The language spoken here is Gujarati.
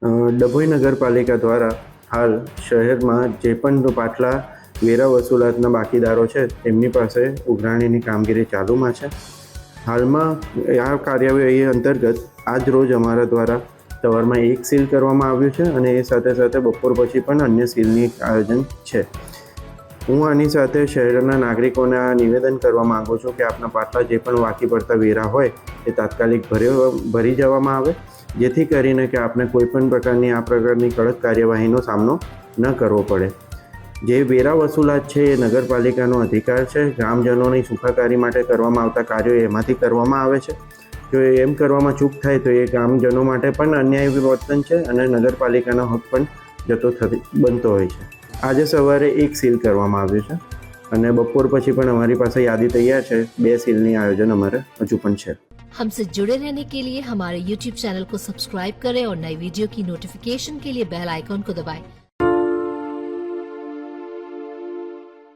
ડભોઈ નગરપાલિકા દ્વારા હાલ શહેરમાં જે પણ પાટલા વેરા વસૂલાતના બાકીદારો છે તેમની પાસે ઉઘરાણીની કામગીરી ચાલુમાં છે. હાલમાં આ કાર્યવાહી અંતર્ગત આજ રોજ અમારા દ્વારા સવારમાં એક સીલ કરવામાં આવ્યું છે અને એ સાથે સાથે બપોર પછી પણ અન્ય સીલની આયોજન છે. હું આની સાથે શહેરના નાગરિકોને આ નિવેદન કરવા માગું છું કે આપના પાટલા જે પણ બાકી પડતા વેરા હોય એ તાત્કાલિક ભરી જવામાં આવે, જેથી કરીને કે આપણે કોઈપણ પ્રકારની આ પ્રકારની કડક કાર્યવાહીનો સામનો ન કરવો પડે. જે વેરા વસૂલાત છે એ નગરપાલિકાનો અધિકાર છે. ગ્રામજનોની સુખાકારી માટે કરવામાં આવતા કાર્યો એમાંથી કરવામાં આવે છે. જો એમ કરવામાં ચૂક થાય તો એ ગ્રામજનો માટે પણ અન્યાયી વર્તન છે અને નગરપાલિકાનો હક પણ બનતો હોય છે. આજે સવારે એક સીલ કરવામાં આવ્યું છે અને બપોર પછી પણ અમારી પાસે યાદી તૈયાર છે. 2 સીલની આયોજન અમારે હજુ પણ છે. हमसे जुड़े रहने के लिए हमारे YouTube चैनल को सब्सक्राइब करें और नई वीडियो की नोटिफिकेशन के लिए बेल आइकॉन को दबाएं।